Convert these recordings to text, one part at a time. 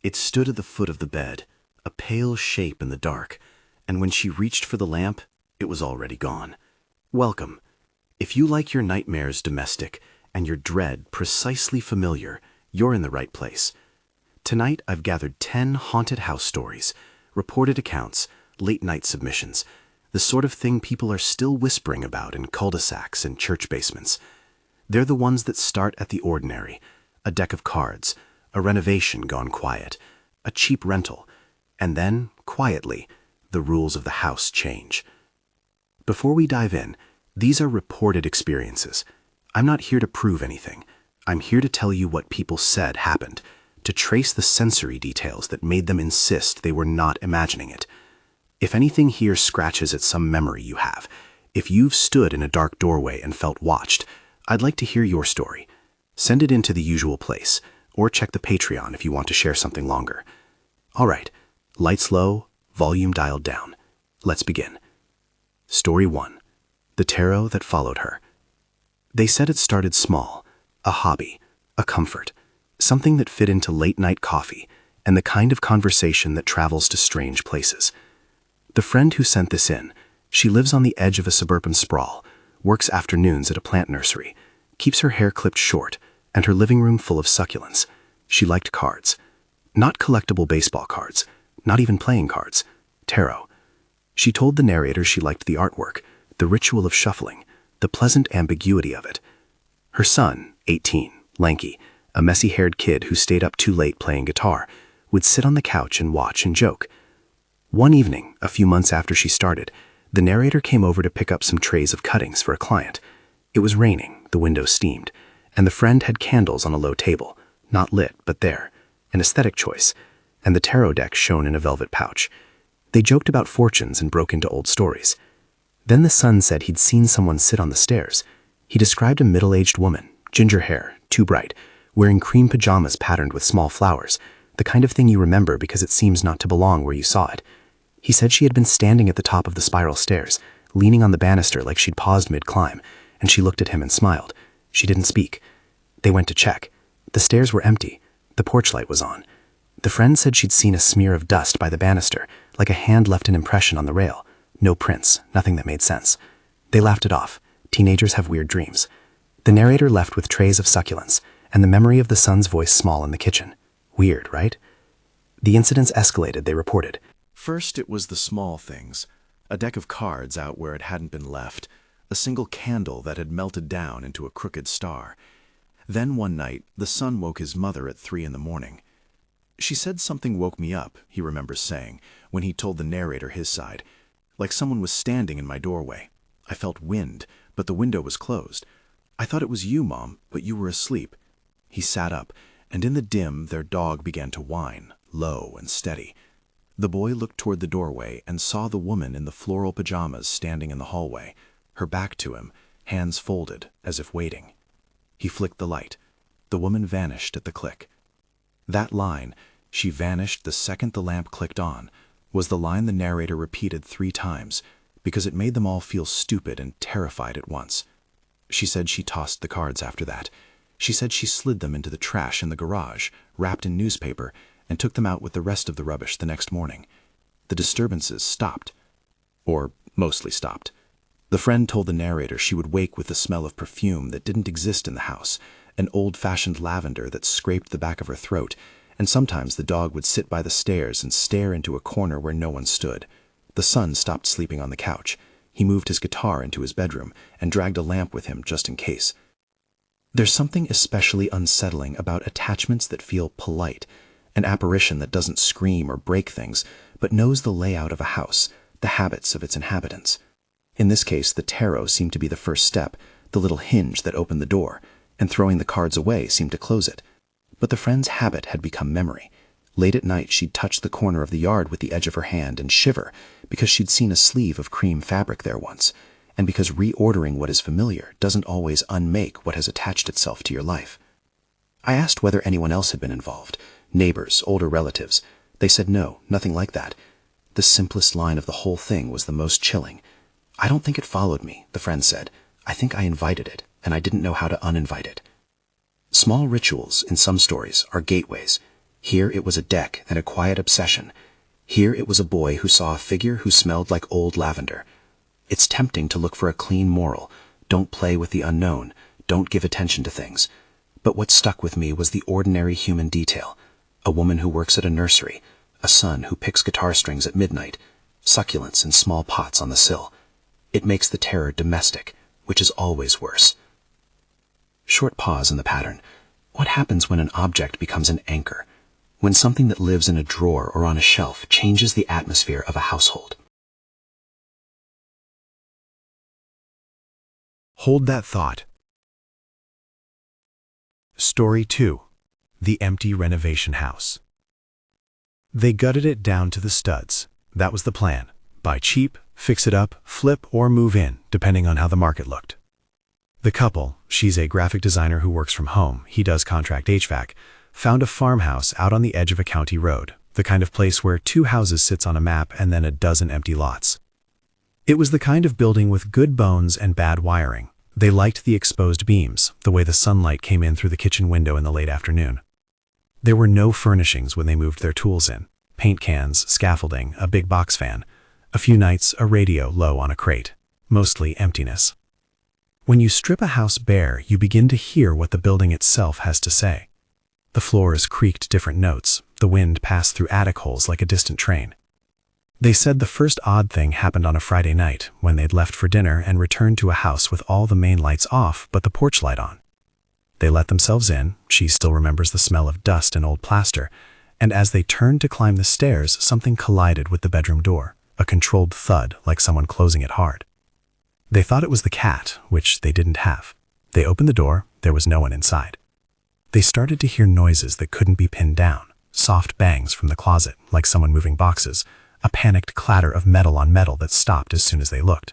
It stood at the foot of the bed, a pale shape in the dark, and when she reached for the lamp, it was already gone. Welcome. If you like your nightmares domestic and your dread precisely familiar, you're in the right place. Tonight, I've gathered 10 haunted house stories, reported accounts, late-night submissions, the sort of thing people are still whispering about in cul-de-sacs and church basements. They're the ones that start at the ordinary, a deck of cards, a renovation gone quiet, a cheap rental, and then, quietly, the rules of the house change. Before we dive in, these are reported experiences. I'm not here to prove anything. I'm here to tell you what people said happened, to trace the sensory details that made them insist they were not imagining it. If anything here scratches at some memory you have, if you've stood in a dark doorway and felt watched, I'd like to hear your story. Send it in to the usual place, or check the Patreon if you want to share something longer. All right, lights low, volume dialed down. Let's begin. Story 1. The tarot that followed her. They said it started small, a hobby, a comfort, something that fit into late-night coffee and the kind of conversation that travels to strange places. The friend who sent this in, she lives on the edge of a suburban sprawl, works afternoons at a plant nursery, keeps her hair clipped short, and her living room full of succulents. She liked cards. Not collectible baseball cards, not even playing cards, tarot. She told the narrator she liked the artwork, the ritual of shuffling, the pleasant ambiguity of it. Her son, 18, lanky, a messy-haired kid who stayed up too late playing guitar, would sit on the couch and watch and joke. One evening, a few months after she started, the narrator came over to pick up some trays of cuttings for a client. It was raining, the window steamed, and the friend had candles on a low table, not lit, but there, an aesthetic choice, and the tarot deck shone in a velvet pouch. They joked about fortunes and broke into old stories. Then the son said he'd seen someone sit on the stairs. He described a middle-aged woman, ginger hair, too bright, wearing cream pajamas patterned with small flowers, the kind of thing you remember because it seems not to belong where you saw it. He said she had been standing at the top of the spiral stairs, leaning on the banister like she'd paused mid-climb, and she looked at him and smiled. She didn't speak. They went to check. The stairs were empty. The porch light was on. The friend said she'd seen a smear of dust by the banister, like a hand left an impression on the rail. No prints, nothing that made sense. They laughed it off. Teenagers have weird dreams. The narrator left with trays of succulents, and the memory of the son's voice small in the kitchen. Weird, right? The incidents escalated, they reported. First, it was the small things. A deck of cards out where it hadn't been left. A single candle that had melted down into a crooked star. Then one night, the son woke his mother at 3 in the morning. She said something woke me up, he remembers saying, when he told the narrator his side. Like someone was standing in my doorway. I felt wind, but the window was closed. I thought it was you, Mom, but you were asleep. He sat up, and in the dim, their dog began to whine, low and steady. The boy looked toward the doorway and saw the woman in the floral pajamas standing in the hallway, her back to him, hands folded, as if waiting. He flicked the light. The woman vanished at the click. That line, "She vanished the second the lamp clicked on," was the line the narrator repeated 3 times, because it made them all feel stupid and terrified at once. She said she tossed the cards after that. She said she slid them into the trash in the garage, wrapped in newspaper, and took them out with the rest of the rubbish the next morning. The disturbances stopped. Or mostly stopped. The friend told the narrator she would wake with the smell of perfume that didn't exist in the house, an old-fashioned lavender that scraped the back of her throat, and sometimes the dog would sit by the stairs and stare into a corner where no one stood. The son stopped sleeping on the couch. He moved his guitar into his bedroom and dragged a lamp with him just in case. There's something especially unsettling about attachments that feel polite, an apparition that doesn't scream or break things, but knows the layout of a house, the habits of its inhabitants. In this case, the tarot seemed to be the first step, the little hinge that opened the door, and throwing the cards away seemed to close it. But the friend's habit had become memory. Late at night, she'd touch the corner of the yard with the edge of her hand and shiver because she'd seen a sleeve of cream fabric there once, and because reordering what is familiar doesn't always unmake what has attached itself to your life. I asked whether anyone else had been involved, neighbors, older relatives. They said no, nothing like that. The simplest line of the whole thing was the most chilling. "I don't think it followed me," the friend said. "I think I invited it, and I didn't know how to uninvite it." Small rituals, in some stories, are gateways. Here it was a deck and a quiet obsession. Here it was a boy who saw a figure who smelled like old lavender. It's tempting to look for a clean moral. Don't play with the unknown. Don't give attention to things. But what stuck with me was the ordinary human detail. A woman who works at a nursery. A son who picks guitar strings at midnight. Succulents in small pots on the sill. It makes the terror domestic, which is always worse. Short pause in the pattern. What happens when an object becomes an anchor? When something that lives in a drawer or on a shelf changes the atmosphere of a household? Hold that thought. Story 2. The Empty Renovation House. They gutted it down to the studs. That was the plan. Buy cheap, fix it up, flip, or move in, depending on how the market looked. The couple, she's a graphic designer who works from home, he does contract HVAC, found a farmhouse out on the edge of a county road, the kind of place where 2 houses sits on a map and then a dozen empty lots. It was the kind of building with good bones and bad wiring. They liked the exposed beams, the way the sunlight came in through the kitchen window in the late afternoon. There were no furnishings when they moved their tools in. Paint cans, scaffolding, a big box fan. A few nights, a radio low on a crate. Mostly emptiness. When you strip a house bare, you begin to hear what the building itself has to say. The floors creaked different notes. The wind passed through attic holes like a distant train. They said the first odd thing happened on a Friday night, when they'd left for dinner and returned to a house with all the main lights off but the porch light on. They let themselves in, she still remembers the smell of dust and old plaster, and as they turned to climb the stairs, something collided with the bedroom door, a controlled thud like someone closing it hard. They thought it was the cat, which they didn't have. They opened the door, there was no one inside. They started to hear noises that couldn't be pinned down, soft bangs from the closet, like someone moving boxes, a panicked clatter of metal on metal that stopped as soon as they looked.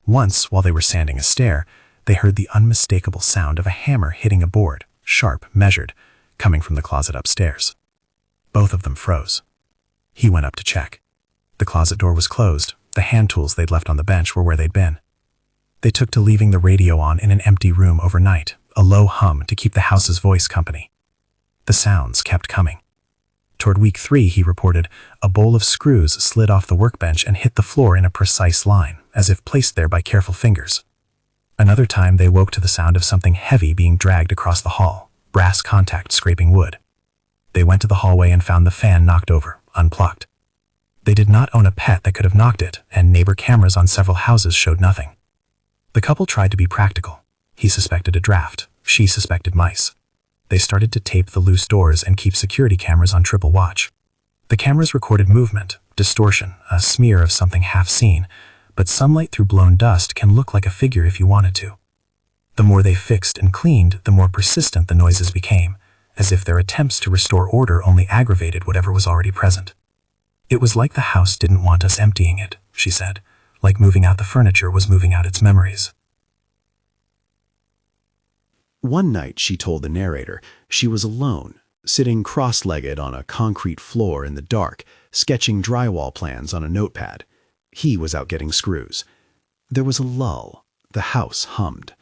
Once, while they were sanding a stair, they heard the unmistakable sound of a hammer hitting a board, sharp, measured, coming from the closet upstairs. Both of them froze. He went up to check. The closet door was closed. The hand tools they'd left on the bench were where they'd been. They took to leaving the radio on in an empty room overnight, a low hum to keep the house's voice company. The sounds kept coming. Toward week 3, he reported, a bowl of screws slid off the workbench and hit the floor in a precise line, as if placed there by careful fingers. Another time they woke to the sound of something heavy being dragged across the hall, brass contact scraping wood. They went to the hallway and found the fan knocked over, unplugged. They did not own a pet that could have knocked it, and neighbor cameras on several houses showed nothing. The couple tried to be practical. He suspected a draft. She suspected mice. They started to tape the loose doors and keep security cameras on triple watch. The cameras recorded movement, distortion, a smear of something half seen, but sunlight through blown dust can look like a figure if you wanted to. The more they fixed and cleaned, the more persistent the noises became, as if their attempts to restore order only aggravated whatever was already present. It was like the house didn't want us emptying it, she said, like moving out the furniture was moving out its memories. One night, she told the narrator, she was alone, sitting cross-legged on a concrete floor in the dark, sketching drywall plans on a notepad. He was out getting screws. There was a lull. The house hummed.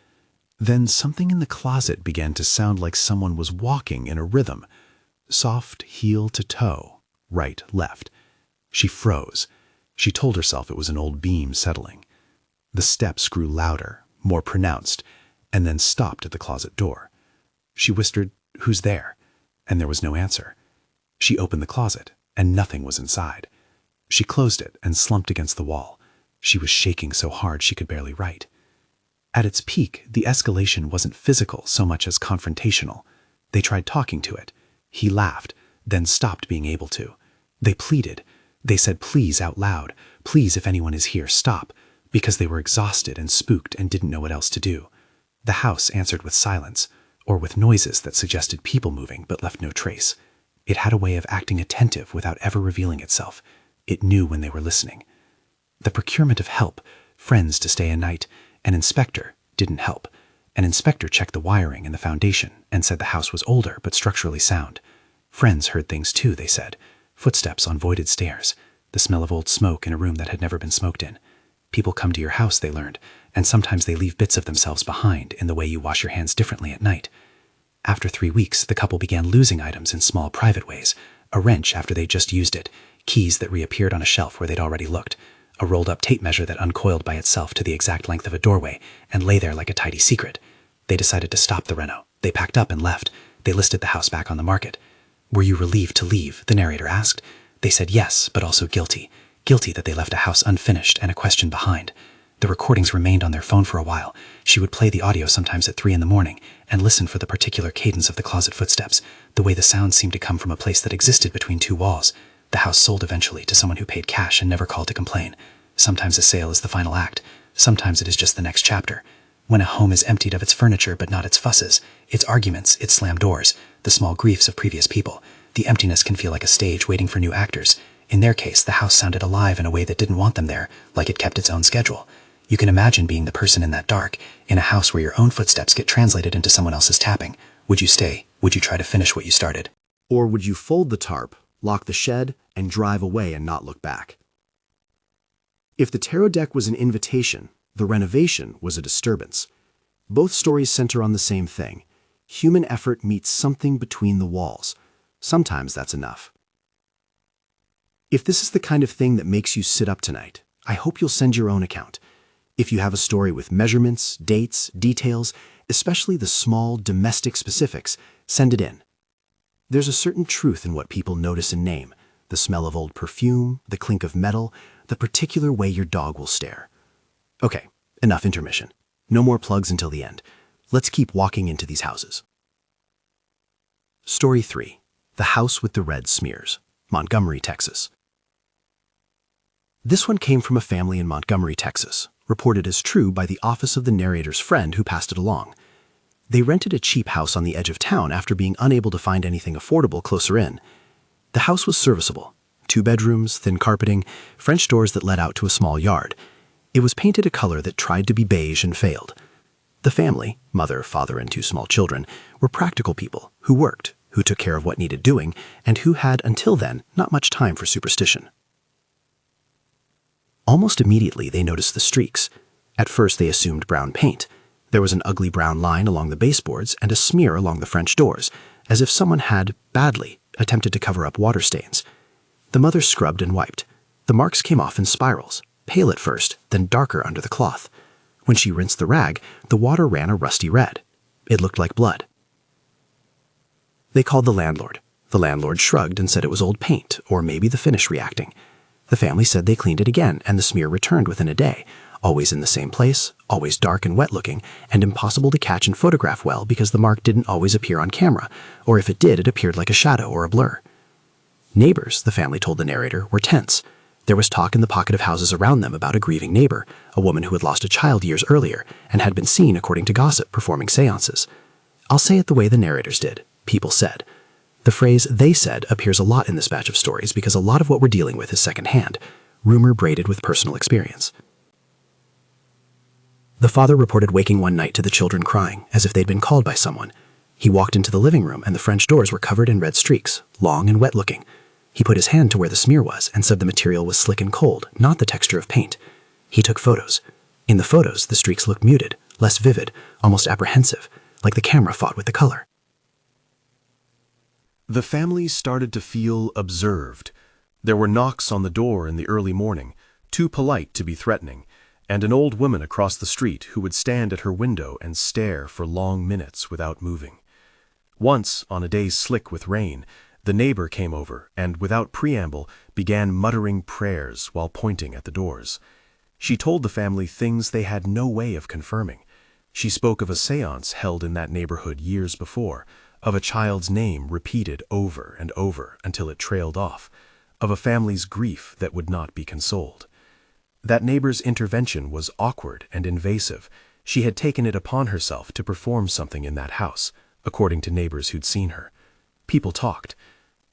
Then something in the closet began to sound like someone was walking in a rhythm. Soft heel to toe, right, left. She froze. She told herself it was an old beam settling. The steps grew louder, more pronounced, and then stopped at the closet door. She whispered, "Who's there?" And there was no answer. She opened the closet, and nothing was inside. She closed it and slumped against the wall. She was shaking so hard she could barely write. At its peak, the escalation wasn't physical so much as confrontational. They tried talking to it. He laughed, then stopped being able to. They pleaded. They said please out loud. Please, if anyone is here, stop. Because they were exhausted and spooked and didn't know what else to do. The house answered with silence, or with noises that suggested people moving but left no trace. It had a way of acting attentive without ever revealing itself. It knew when they were listening. The procurement of help, friends to stay a night, an inspector didn't help. An inspector checked the wiring and the foundation and said the house was older but structurally sound. Friends heard things too, they said. Footsteps on voided stairs, the smell of old smoke in a room that had never been smoked in. People come to your house, they learned, and sometimes they leave bits of themselves behind in the way you wash your hands differently at night. After 3 weeks, the couple began losing items in small private ways. A wrench after they'd just used it, keys that reappeared on a shelf where they'd already looked, a rolled-up tape measure that uncoiled by itself to the exact length of a doorway and lay there like a tidy secret. They decided to stop the reno. They packed up and left. They listed the house back on the market. "Were you relieved to leave?" the narrator asked. They said yes, but also guilty. Guilty that they left a house unfinished and a question behind. The recordings remained on their phone for a while. She would play the audio sometimes at 3 in the morning and listen for the particular cadence of the closet footsteps, the way the sound seemed to come from a place that existed between 2 walls. The house sold eventually to someone who paid cash and never called to complain. Sometimes a sale is the final act. Sometimes it is just the next chapter. When a home is emptied of its furniture but not its fusses, its arguments, its slammed doors, the small griefs of previous people, the emptiness can feel like a stage waiting for new actors. In their case, the house sounded alive in a way that didn't want them there, like it kept its own schedule. You can imagine being the person in that dark, in a house where your own footsteps get translated into someone else's tapping. Would you stay? Would you try to finish what you started? Or would you fold the tarp, lock the shed, and drive away and not look back? If the tarot deck was an invitation, the renovation was a disturbance. Both stories center on the same thing. Human effort meets something between the walls. Sometimes that's enough. If this is the kind of thing that makes you sit up tonight, I hope you'll send your own account. If you have a story with measurements, dates, details, especially the small domestic specifics, send it in. There's a certain truth in what people notice and name, the smell of old perfume, the clink of metal, the particular way your dog will stare. Okay, enough intermission. No more plugs until the end. Let's keep walking into these houses. Story 3. The House with the Red Smears, Montgomery, Texas. This one came from a family in Montgomery, Texas, reported as true by the office of the narrator's friend who passed it along. They rented a cheap house on the edge of town after being unable to find anything affordable closer in. The house was serviceable. 2 bedrooms, thin carpeting, French doors that led out to a small yard. It was painted a color that tried to be beige and failed. The family, mother, father, and 2 small children, were practical people who worked, who took care of what needed doing, and who had, until then, not much time for superstition. Almost immediately, they noticed the streaks. At first, they assumed brown paint. There was an ugly brown line along the baseboards and a smear along the French doors, as if someone had, badly, attempted to cover up water stains. The mother scrubbed and wiped. The marks came off in spirals, pale at first, then darker under the cloth. When she rinsed the rag, the water ran a rusty red. It looked like blood. They called the landlord. The landlord shrugged and said it was old paint, or maybe the finish reacting. The family said they cleaned it again, and the smear returned within a day, always in the same place, always dark and wet-looking, and impossible to catch and photograph well because the mark didn't always appear on camera, or if it did, it appeared like a shadow or a blur. Neighbors, the family told the narrator, were tense. There was talk in the pocket of houses around them about a grieving neighbor, a woman who had lost a child years earlier, and had been seen, according to gossip, performing seances. I'll say it the way the narrators did. People said. The phrase "they said" appears a lot in this batch of stories because a lot of what we're dealing with is secondhand, rumor braided with personal experience. The father reported waking one night to the children crying, as if they'd been called by someone. He walked into the living room and the French doors were covered in red streaks, long and wet-looking. He put his hand to where the smear was and said the material was slick and cold, not the texture of paint. He took photos. In the photos, the streaks looked muted, less vivid, almost apprehensive, like the camera fought with the color. The family started to feel observed. There were knocks on the door in the early morning, too polite to be threatening, and an old woman across the street who would stand at her window and stare for long minutes without moving. Once, on a day slick with rain, the neighbor came over and, without preamble, began muttering prayers while pointing at the doors. She told the family things they had no way of confirming. She spoke of a seance held in that neighborhood years before, of a child's name repeated over and over until it trailed off, of a family's grief that would not be consoled. That neighbor's intervention was awkward and invasive. She had taken it upon herself to perform something in that house, according to neighbors who'd seen her. People talked.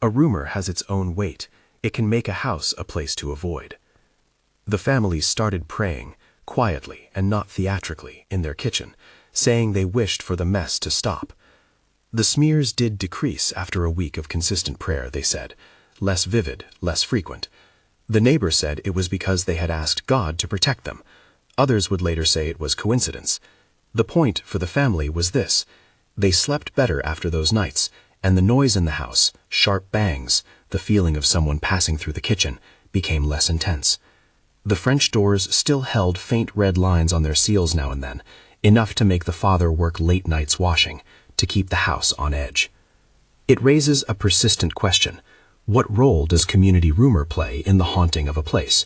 A rumor has its own weight. It can make a house a place to avoid. The family started praying, quietly and not theatrically, in their kitchen, saying they wished for the mess to stop. The smears did decrease after a week of consistent prayer, they said, less vivid, less frequent. The neighbor said it was because they had asked God to protect them. Others would later say it was coincidence. The point for the family was this: They slept better after those nights, and the noise in the house, sharp bangs, the feeling of someone passing through the kitchen, became less intense. The French doors still held faint red lines on their seals now and then, enough to make the father work late nights washing, to keep the house on edge. It raises a persistent question. What role does community rumor play in the haunting of a place?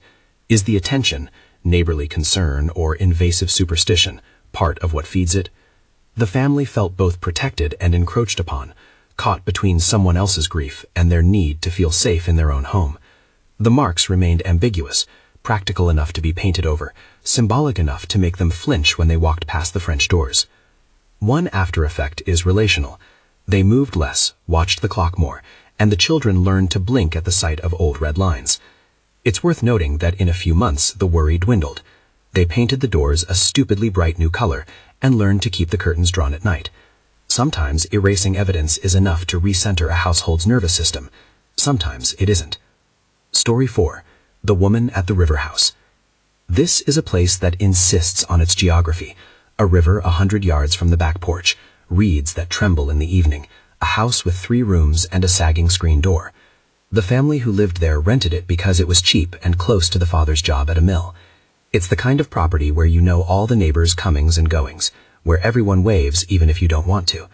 Is the attention, neighborly concern, or invasive superstition part of what feeds it? The family felt both protected and encroached upon, caught between someone else's grief and their need to feel safe in their own home. The marks remained ambiguous, practical enough to be painted over, symbolic enough to make them flinch when they walked past the French doors. One after effect is relational. They moved less, watched the clock more, and the children learned to blink at the sight of old red lines. It's worth noting that in a few months the worry dwindled. They painted the doors a stupidly bright new color and learned to keep the curtains drawn at night. Sometimes erasing evidence is enough to recenter a household's nervous system. Sometimes it isn't. Story 4. The Woman at the River House. This is a place that insists on its geography. A river 100 yards from the back porch, reeds that tremble in the evening, a house with 3 rooms and a sagging screen door. The family who lived there rented it because it was cheap and close to the father's job at a mill. It's the kind of property where you know all the neighbors' comings and goings, where everyone waves even if you don't want to.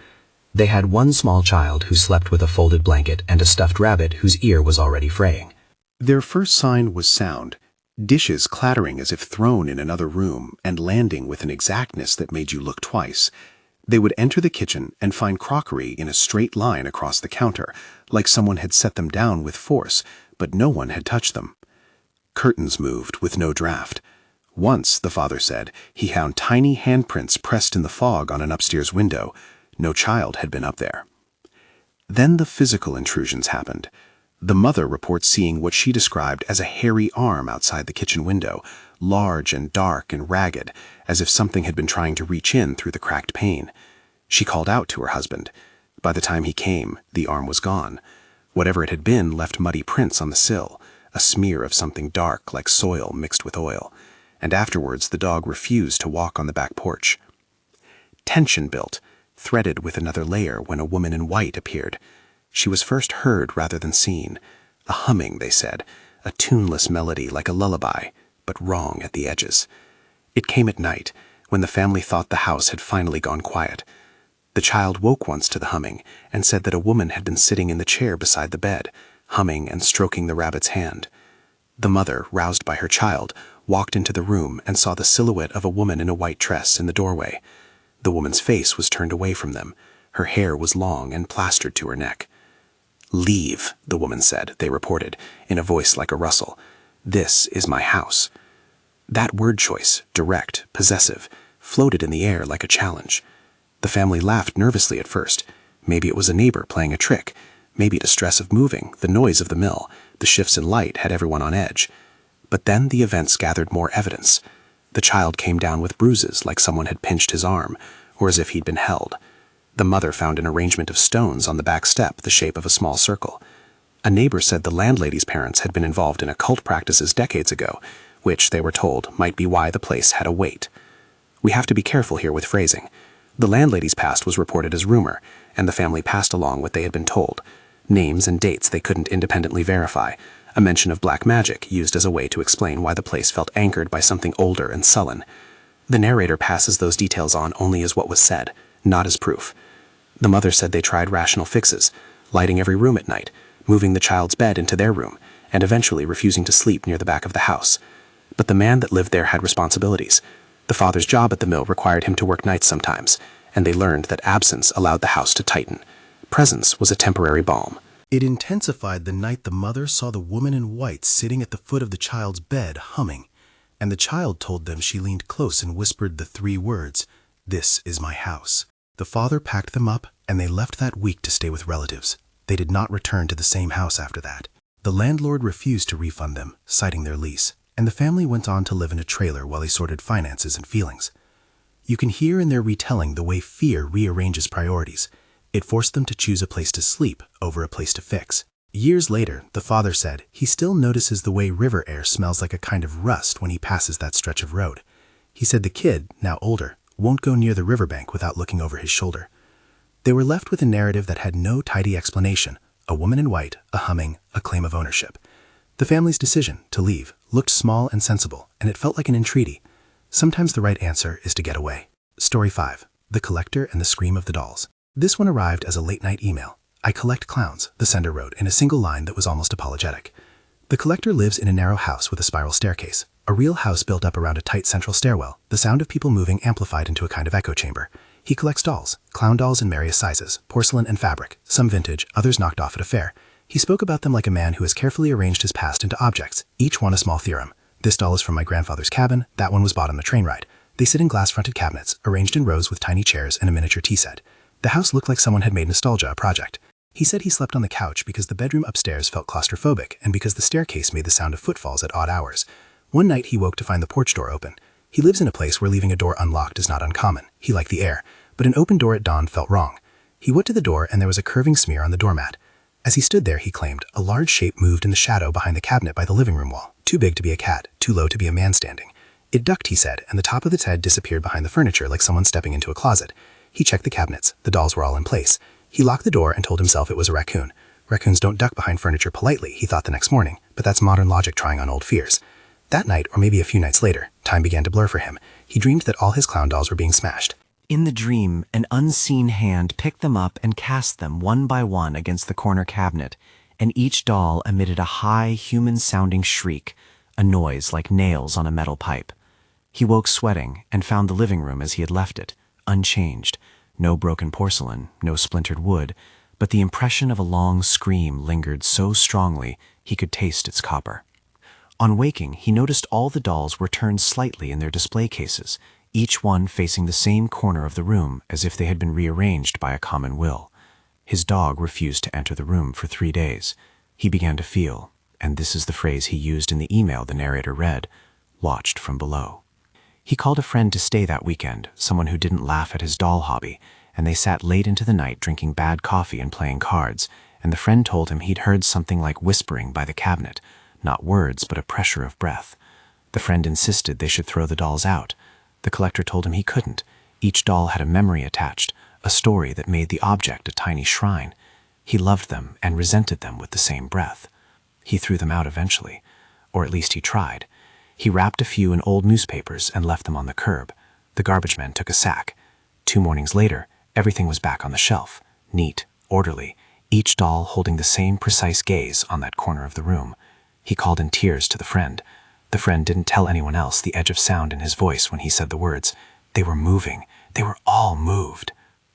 They had one small child who slept with a folded blanket and a stuffed rabbit whose ear was already fraying. Their first sign was sound, dishes clattering as if thrown in another room and landing with an exactness that made you look twice. They would enter the kitchen and find crockery in a straight line across the counter, like someone had set them down with force, but no one had touched them. Curtains moved with no draft. Once, the father said, he found tiny handprints pressed in the fog on an upstairs window. No child had been up there. Then the physical intrusions happened. The mother reports seeing what she described as a hairy arm outside the kitchen window, large and dark and ragged, as if something had been trying to reach in through the cracked pane. She called out to her husband. By the time he came, the arm was gone. Whatever it had been left muddy prints on the sill, a smear of something dark like soil mixed with oil. And afterwards the dog refused to walk on the back porch. Tension built, threaded with another layer when a woman in white appeared. She was first heard rather than seen. A humming, they said, a tuneless melody like a lullaby, but wrong at the edges. It came at night, when the family thought the house had finally gone quiet. The child woke once to the humming and said that a woman had been sitting in the chair beside the bed, humming and stroking the rabbit's hand. The mother, roused by her child, walked into the room and saw the silhouette of a woman in a white dress in the doorway. The woman's face was turned away from them. Her hair was long and plastered to her neck. "Leave," the woman said, they reported, in a voice like a rustle. "This is my house." That word choice, direct, possessive, floated in the air like a challenge. The family laughed nervously at first. Maybe it was a neighbor playing a trick. Maybe the stress of moving, the noise of the mill, the shifts in light had everyone on edge. But then the events gathered more evidence. The child came down with bruises like someone had pinched his arm, or as if he'd been held. The mother found an arrangement of stones on the back step the shape of a small circle. A neighbor said the landlady's parents had been involved in occult practices decades ago, which, they were told, might be why the place had a weight. We have to be careful here with phrasing. The landlady's past was reported as rumor, and the family passed along what they had been told. Names and dates they couldn't independently verify, a mention of black magic used as a way to explain why the place felt anchored by something older and sullen. The narrator passes those details on only as what was said, not as proof. The mother said they tried rational fixes, lighting every room at night, moving the child's bed into their room, and eventually refusing to sleep near the back of the house. But the man that lived there had responsibilities. The father's job at the mill required him to work nights sometimes, and they learned that absence allowed the house to tighten. Presence was a temporary balm. It intensified the night the mother saw the woman in white sitting at the foot of the child's bed humming, and the child told them she leaned close and whispered the 3 words, "This is my house." The father packed them up, and they left that week to stay with relatives. They did not return to the same house after that. The landlord refused to refund them, citing their lease, and the family went on to live in a trailer while they sorted finances and feelings. You can hear in their retelling the way fear rearranges priorities. It forced them to choose a place to sleep over a place to fix. Years later, the father said he still notices the way river air smells like a kind of rust when he passes that stretch of road. He said the kid, now older, won't go near the riverbank without looking over his shoulder. They were left with a narrative that had no tidy explanation: a woman in white, a humming, a claim of ownership. The family's decision to leave looked small and sensible, and it felt like an entreaty. Sometimes the right answer is to get away. Story 5. The Collector and the Scream of the Dolls. This one arrived as a late-night email. "I collect clowns," the sender wrote in a single line that was almost apologetic. The collector lives in a narrow house with a spiral staircase, a real house built up around a tight central stairwell, the sound of people moving amplified into a kind of echo chamber. He collects dolls, clown dolls in various sizes, porcelain and fabric, some vintage, others knocked off at a fair. He spoke about them like a man who has carefully arranged his past into objects, each one a small theorem. This doll is from my grandfather's cabin, that one was bought on a train ride. They sit in glass-fronted cabinets, arranged in rows with tiny chairs and a miniature tea set. The house looked like someone had made nostalgia a project. He said he slept on the couch because the bedroom upstairs felt claustrophobic and because the staircase made the sound of footfalls at odd hours. One night he woke to find the porch door open. He lives in a place where leaving a door unlocked is not uncommon. He liked the air, but an open door at dawn felt wrong. He went to the door and there was a curving smear on the doormat. As he stood there, he claimed, a large shape moved in the shadow behind the cabinet by the living room wall, too big to be a cat, too low to be a man standing. It ducked, he said, and the top of its head disappeared behind the furniture like someone stepping into a closet. He checked the cabinets. The dolls were all in place. He locked the door and told himself it was a raccoon. Raccoons don't duck behind furniture politely, he thought the next morning, but that's modern logic trying on old fears. That night, or maybe a few nights later, time began to blur for him. He dreamed that all his clown dolls were being smashed. In the dream, an unseen hand picked them up and cast them one by one against the corner cabinet, and each doll emitted a high, human-sounding shriek, a noise like nails on a metal pipe. He woke sweating and found the living room as he had left it, unchanged. No broken porcelain, no splintered wood, but the impression of a long scream lingered so strongly he could taste its copper. On waking, he noticed all the dolls were turned slightly in their display cases, each one facing the same corner of the room as if they had been rearranged by a common will. His dog refused to enter the room for 3 days. He began to feel, and this is the phrase he used in the email the narrator read, watched from below. He called a friend to stay that weekend, someone who didn't laugh at his doll hobby, and they sat late into the night drinking bad coffee and playing cards, and the friend told him he'd heard something like whispering by the cabinet, not words but a pressure of breath. The friend insisted they should throw the dolls out. The collector told him he couldn't. Each doll had a memory attached, a story that made the object a tiny shrine. He loved them and resented them with the same breath. He threw them out eventually, or at least he tried. He wrapped a few in old newspapers and left them on the curb. The garbage men took a sack. 2 mornings later, everything was back on the shelf, neat, orderly, each doll holding the same precise gaze on that corner of the room. He called in tears to the friend. The friend didn't tell anyone else the edge of sound in his voice when he said the words. They were moving. They were all moved.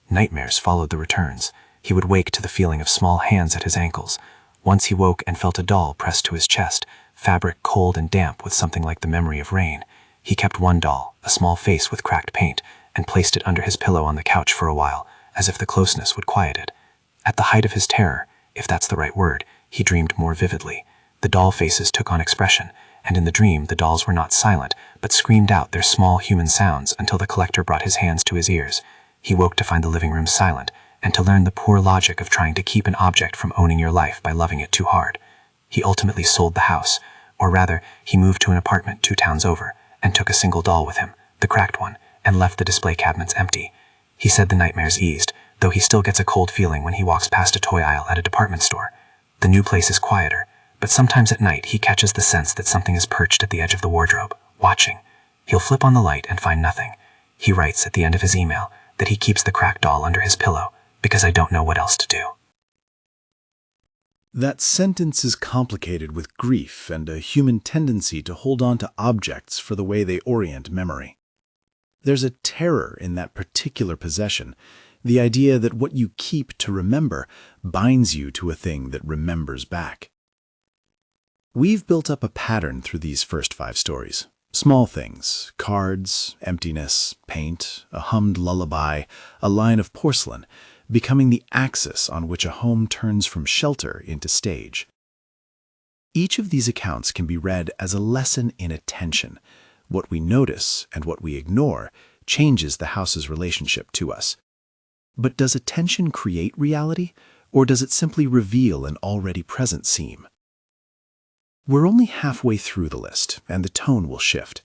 Nightmares followed the returns. He would wake to the feeling of small hands at his ankles. Once he woke and felt a doll pressed to his chest, fabric cold and damp with something like the memory of rain. He kept one doll, a small face with cracked paint, and placed it under his pillow on the couch for a while, as if the closeness would quiet it. At the height of his terror, if that's the right word, he dreamed more vividly. The doll faces took on expression, and in the dream the dolls were not silent, but screamed out their small human sounds until the collector brought his hands to his ears. He woke to find the living room silent, and to learn the poor logic of trying to keep an object from owning your life by loving it too hard. He ultimately sold the house, or rather, he moved to an apartment 2 towns over, and took a single doll with him, the cracked one, and left the display cabinets empty. He said the nightmares eased, though he still gets a cold feeling when he walks past a toy aisle at a department store. The new place is quieter, but sometimes at night he catches the sense that something is perched at the edge of the wardrobe, watching. He'll flip on the light and find nothing. He writes at the end of his email that he keeps the cracked doll under his pillow, because I don't know what else to do. That sentence is complicated with grief and a human tendency to hold on to objects for the way they orient memory. There's a terror in that particular possession, the idea that what you keep to remember binds you to a thing that remembers back. We've built up a pattern through these first 5 stories. Small things, cards, emptiness, paint, a hummed lullaby, a line of porcelain, becoming the axis on which a home turns from shelter into stage. Each of these accounts can be read as a lesson in attention. What we notice and what we ignore changes the house's relationship to us. But does attention create reality, or does it simply reveal an already present seam? We're only halfway through the list, and the tone will shift.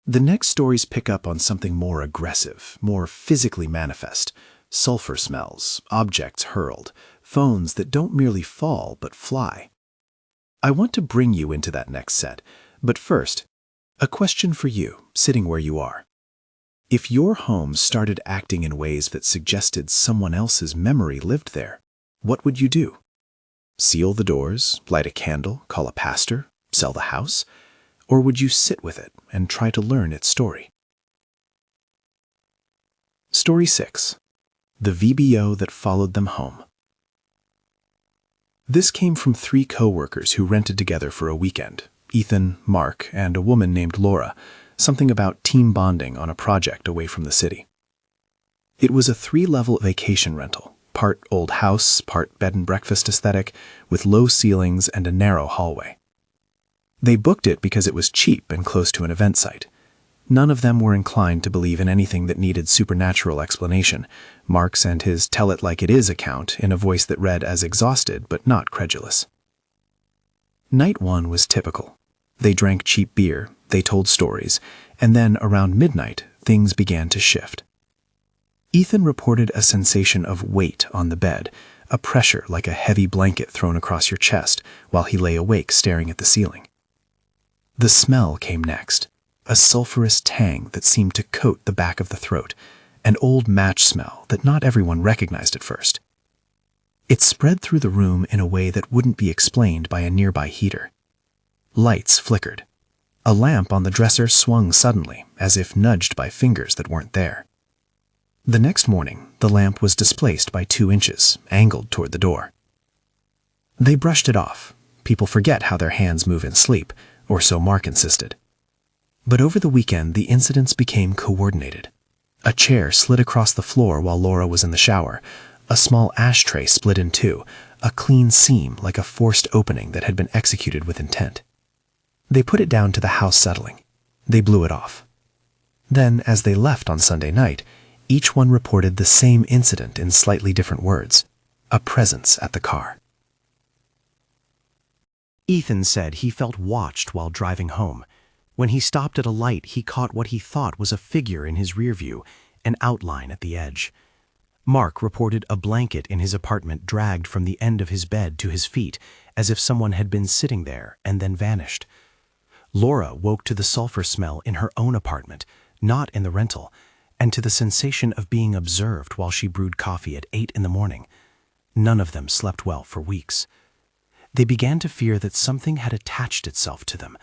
The next stories pick up on something more aggressive, more physically manifest, sulfur smells, objects hurled, phones that don't merely fall but fly. I want to bring you into that next set, but first, a question for you, sitting where you are. If your home started acting in ways that suggested someone else's memory lived there, what would you do? Seal the doors, light a candle, call a pastor, sell the house? Or would you sit with it and try to learn its story? Story 6. The VBO that followed them home. This came from 3 co-workers who rented together for a weekend, Ethan, Mark, and a woman named Laura, something about team bonding on a project away from the city. It was a 3-level vacation rental, part old house, part bed and breakfast aesthetic, with low ceilings and a narrow hallway. They booked it because it was cheap and close to an event site. None of them were inclined to believe in anything that needed supernatural explanation. Mark sent his tell-it-like-it-is account in a voice that read as exhausted but not credulous. Night 1 was typical. They drank cheap beer, they told stories, and then around midnight, things began to shift. Ethan reported a sensation of weight on the bed, a pressure like a heavy blanket thrown across your chest while he lay awake staring at the ceiling. The smell came next, a sulfurous tang that seemed to coat the back of the throat, an old match smell that not everyone recognized at first. It spread through the room in a way that wouldn't be explained by a nearby heater. Lights flickered. A lamp on the dresser swung suddenly, as if nudged by fingers that weren't there. The next morning, the lamp was displaced by 2 inches, angled toward the door. They brushed it off. People forget how their hands move in sleep, or so Mark insisted. But over the weekend, the incidents became coordinated. A chair slid across the floor while Laura was in the shower, a small ashtray split in 2, a clean seam like a forced opening that had been executed with intent. They put it down to the house settling. They blew it off. Then, as they left on Sunday night, each one reported the same incident in slightly different words, a presence at the car. Ethan said he felt watched while driving home. When he stopped at a light, he caught what he thought was a figure in his rear view, an outline at the edge. Mark reported a blanket in his apartment dragged from the end of his bed to his feet, as if someone had been sitting there and then vanished. Laura woke to the sulfur smell in her own apartment, not in the rental, and to the sensation of being observed while she brewed coffee at 8 in the morning. None of them slept well for weeks. They began to fear that something had attached itself to them,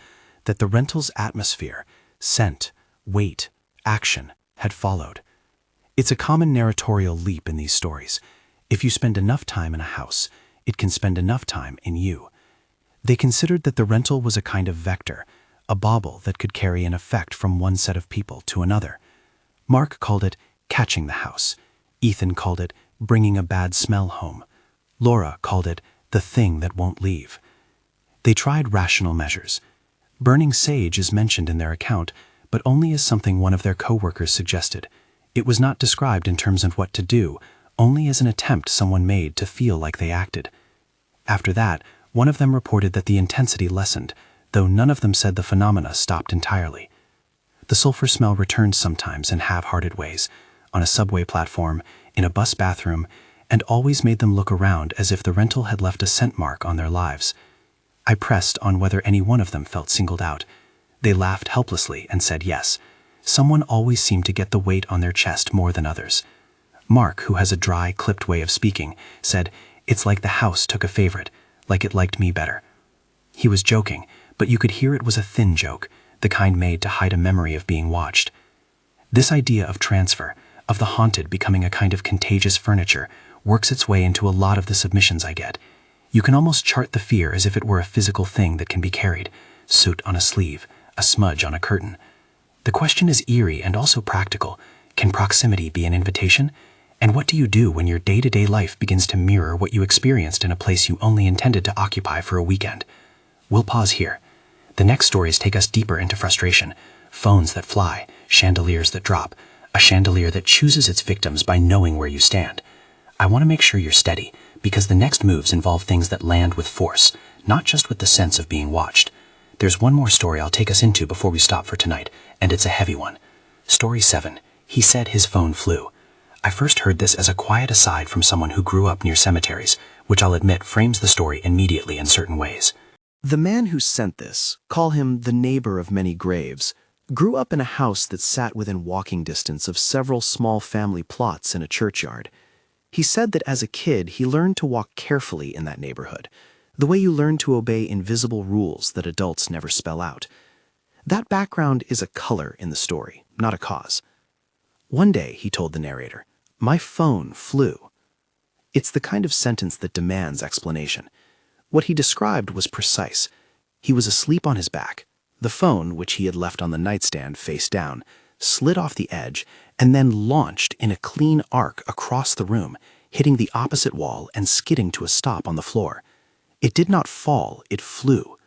that the rental's atmosphere, scent, weight, action had followed. It's a common narratorial leap in these stories. If you spend enough time in a house, it can spend enough time in you. They considered that the rental was a kind of vector, a bauble that could carry an effect from one set of people to another. Mark called it catching the house. Ethan called it bringing a bad smell home. Laura called it the thing that won't leave. They tried rational measures. Burning sage is mentioned in their account, but only as something one of their co-workers suggested. It was not described in terms of what to do, only as an attempt someone made to feel like they acted. After that, one of them reported that the intensity lessened, though none of them said the phenomena stopped entirely. The sulfur smell returned sometimes in half-hearted ways, on a subway platform, in a bus bathroom, and always made them look around as if the rental had left a scent mark on their lives. I pressed on whether any one of them felt singled out. They laughed helplessly and said yes. Someone always seemed to get the weight on their chest more than others. Mark, who has a dry, clipped way of speaking, said, "It's like the house took a favorite, like it liked me better." He was joking, but you could hear it was a thin joke, the kind made to hide a memory of being watched. This idea of transfer, of the haunted becoming a kind of contagious furniture, works its way into a lot of the submissions I get. You can almost chart the fear as if it were a physical thing that can be carried, soot on a sleeve, a smudge on a curtain. The question is eerie and also practical. Can proximity be an invitation? And what do you do when your day-to-day life begins to mirror what you experienced in a place you only intended to occupy for a weekend? We'll pause here. The next stories take us deeper into frustration. Phones that fly, chandeliers that drop, a chandelier that chooses its victims by knowing where you stand. I want to make sure you're steady, because the next moves involve things that land with force, not just with the sense of being watched. There's one more story I'll take us into before we stop for tonight, and it's a heavy one. Story 7. He said his phone flew. I first heard this as a quiet aside from someone who grew up near cemeteries, which I'll admit frames the story immediately in certain ways. The man who sent this, call him the neighbor of many graves, grew up in a house that sat within walking distance of several small family plots in a churchyard. He said that as a kid he learned to walk carefully in that neighborhood, the way you learn to obey invisible rules that adults never spell out. That background is a color in the story, not a cause. One day, he told the narrator, my phone flew. It's the kind of sentence that demands explanation. What he described was precise. He was asleep on his back. The phone, which he had left on the nightstand face down, slid off the edge and then launched in a clean arc across the room, hitting the opposite wall and skidding to a stop on the floor. It did not fall, it flew.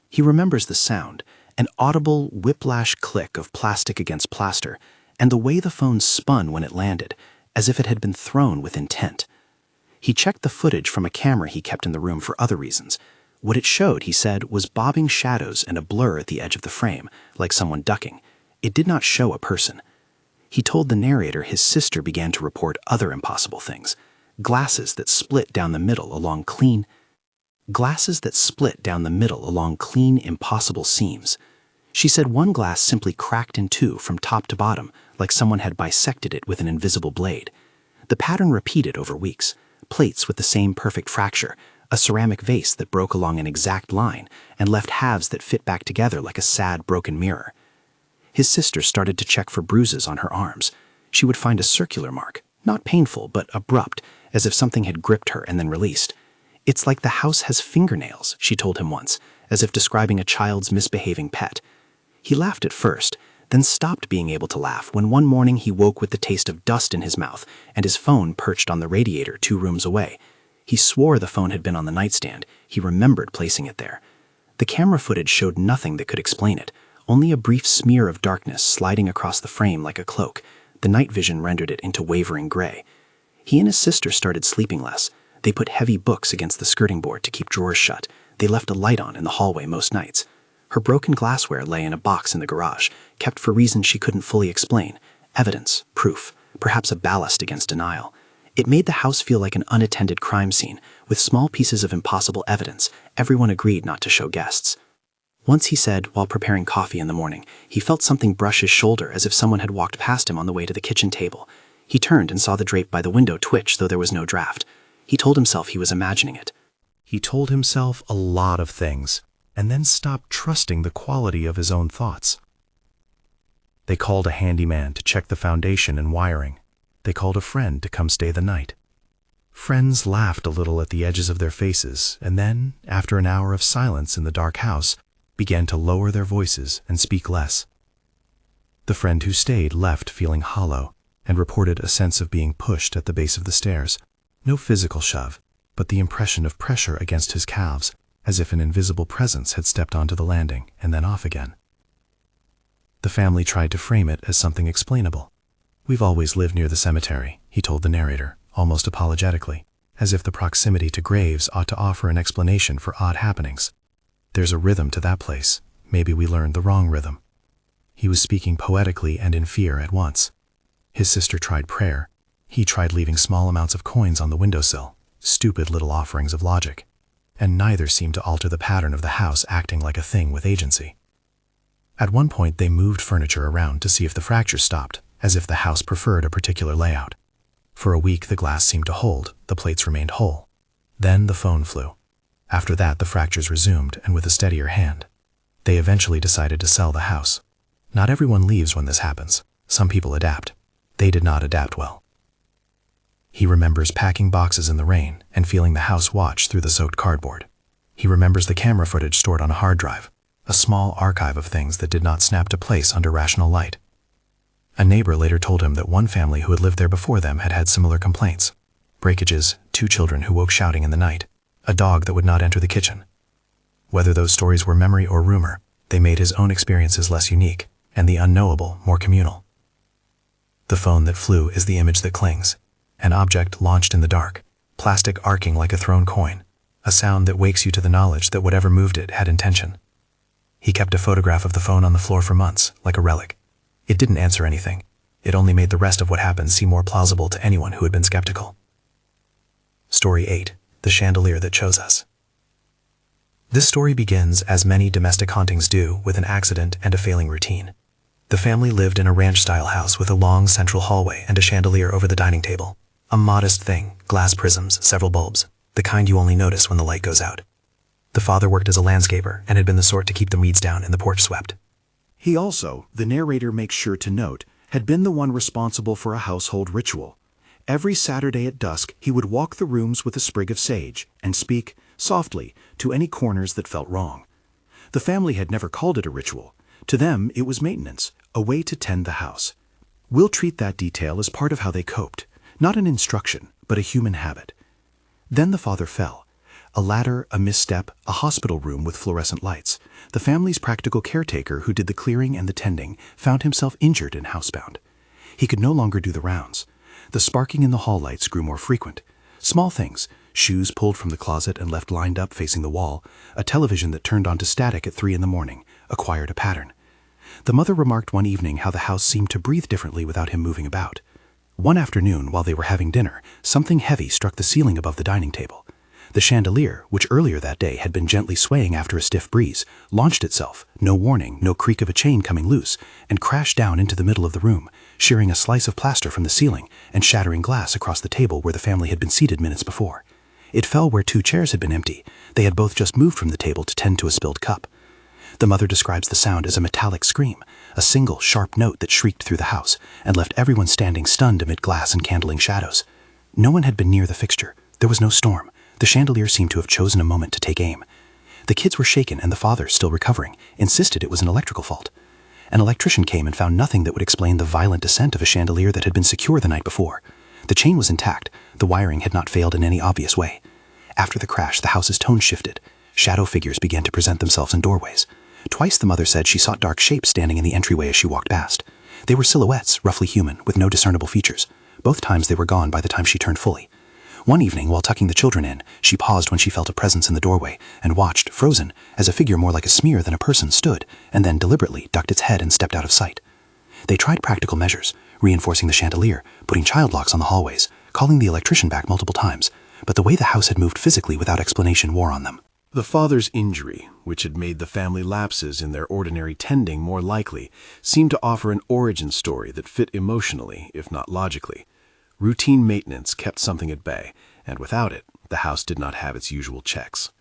He remembers the sound, an audible whiplash click of plastic against plaster, and the way the phone spun when it landed, as if it had been thrown with intent. He checked the footage from a camera he kept in the room for other reasons. What it showed, he said, was bobbing shadows and a blur at the edge of the frame, like someone ducking. It did not show a person. He told the narrator his sister began to report other impossible things. Glasses that split down the middle along clean, impossible seams. She said one glass simply cracked in two from top to bottom, like someone had bisected it with an invisible blade. The pattern repeated over weeks. Plates with the same perfect fracture, a ceramic vase that broke along an exact line and left halves that fit back together like a sad broken mirror. His sister started to check for bruises on her arms. She would find a circular mark, not painful but abrupt, as if something had gripped her and then released. It's like the house has fingernails, she told him once, as if describing a child's misbehaving pet. He laughed at first, then stopped being able to laugh when one morning he woke with the taste of dust in his mouth and his phone perched on the radiator 2 rooms away. He swore the phone had been on the nightstand. He remembered placing it there. The camera footage showed nothing that could explain it, only a brief smear of darkness sliding across the frame like a cloak. The night vision rendered it into wavering gray. He and his sister started sleeping less. They put heavy books against the skirting board to keep drawers shut. They left a light on in the hallway most nights. Her broken glassware lay in a box in the garage, kept for reasons she couldn't fully explain. Evidence, proof, perhaps a ballast against denial. It made the house feel like an unattended crime scene, with small pieces of impossible evidence. Everyone agreed not to show guests. Once he said, while preparing coffee in the morning, he felt something brush his shoulder as if someone had walked past him on the way to the kitchen table. He turned and saw the drape by the window twitch, though there was no draft. He told himself he was imagining it. He told himself a lot of things, and then stopped trusting the quality of his own thoughts. They called a handyman to check the foundation and wiring. They called a friend to come stay the night. Friends laughed a little at the edges of their faces, and then, after an hour of silence in the dark house, began to lower their voices and speak less. The friend who stayed left feeling hollow and reported a sense of being pushed at the base of the stairs. No physical shove, but the impression of pressure against his calves, as if an invisible presence had stepped onto the landing and then off again. The family tried to frame it as something explainable. "We've always lived near the cemetery," he told the narrator, almost apologetically, as if the proximity to graves ought to offer an explanation for odd happenings. "There's a rhythm to that place. Maybe we learned the wrong rhythm." He was speaking poetically and in fear at once. His sister tried prayer. He tried leaving small amounts of coins on the windowsill, stupid little offerings of logic, and neither seemed to alter the pattern of the house acting like a thing with agency. At one point they moved furniture around to see if the fractures stopped, as if the house preferred a particular layout. For a week the glass seemed to hold, the plates remained whole. Then the phone flew. After that the fractures resumed, and with a steadier hand. They eventually decided to sell the house. Not everyone leaves when this happens. Some people adapt. They did not adapt well. He remembers packing boxes in the rain and feeling the house watch through the soaked cardboard. He remembers the camera footage stored on a hard drive, a small archive of things that did not snap to place under rational light. A neighbor later told him that one family who had lived there before them had had similar complaints. Breakages, 2 children who woke shouting in the night, a dog that would not enter the kitchen. Whether those stories were memory or rumor, they made his own experiences less unique, and the unknowable more communal. The phone that flew is the image that clings. An object launched in the dark, plastic arcing like a thrown coin, a sound that wakes you to the knowledge that whatever moved it had intention. He kept a photograph of the phone on the floor for months, like a relic. It didn't answer anything. It only made the rest of what happened seem more plausible to anyone who had been skeptical. Story 8. The Chandelier That Chose Us. This story begins, as many domestic hauntings do, with an accident and a failing routine. The family lived in a ranch-style house with a long central hallway and a chandelier over the dining table. A modest thing, glass prisms, several bulbs, the kind you only notice when the light goes out. The father worked as a landscaper and had been the sort to keep the weeds down and the porch swept. He also, the narrator makes sure to note, had been the one responsible for a household ritual. Every Saturday at dusk, he would walk the rooms with a sprig of sage and speak, softly, to any corners that felt wrong. The family had never called it a ritual. To them, it was maintenance, a way to tend the house. We'll treat that detail as part of how they coped, not an instruction, but a human habit. Then the father fell. A ladder, a misstep, a hospital room with fluorescent lights. The family's practical caretaker who did the clearing and the tending found himself injured and housebound. He could no longer do the rounds. The sparking in the hall lights grew more frequent. Small things, shoes pulled from the closet and left lined up facing the wall, a television that turned on to static at 3 a.m, acquired a pattern. The mother remarked one evening how the house seemed to breathe differently without him moving about. One afternoon, while they were having dinner, something heavy struck the ceiling above the dining table. The chandelier, which earlier that day had been gently swaying after a stiff breeze, launched itself, no warning, no creak of a chain coming loose, and crashed down into the middle of the room, shearing a slice of plaster from the ceiling and shattering glass across the table where the family had been seated minutes before. It fell where 2 chairs had been empty. They had both just moved from the table to tend to a spilled cup. The mother describes the sound as a metallic scream, a single, sharp note that shrieked through the house and left everyone standing stunned amid glass and candling shadows. No one had been near the fixture. There was no storm. The chandelier seemed to have chosen a moment to take aim. The kids were shaken, and the father, still recovering, insisted it was an electrical fault. An electrician came and found nothing that would explain the violent descent of a chandelier that had been secure the night before. The chain was intact. The wiring had not failed in any obvious way. After the crash, the house's tone shifted. Shadow figures began to present themselves in doorways. Twice the mother said she saw dark shapes standing in the entryway as she walked past. They were silhouettes, roughly human, with no discernible features. Both times they were gone by the time she turned fully. One evening, while tucking the children in, she paused when she felt a presence in the doorway and watched, frozen, as a figure more like a smear than a person stood, and then deliberately ducked its head and stepped out of sight. They tried practical measures, reinforcing the chandelier, putting child locks on the hallways, calling the electrician back multiple times, but the way the house had moved physically without explanation wore on them. The father's injury, which had made the family lapses in their ordinary tending more likely, seemed to offer an origin story that fit emotionally, if not logically. Routine maintenance kept something at bay, and without it, the house did not have its usual checks.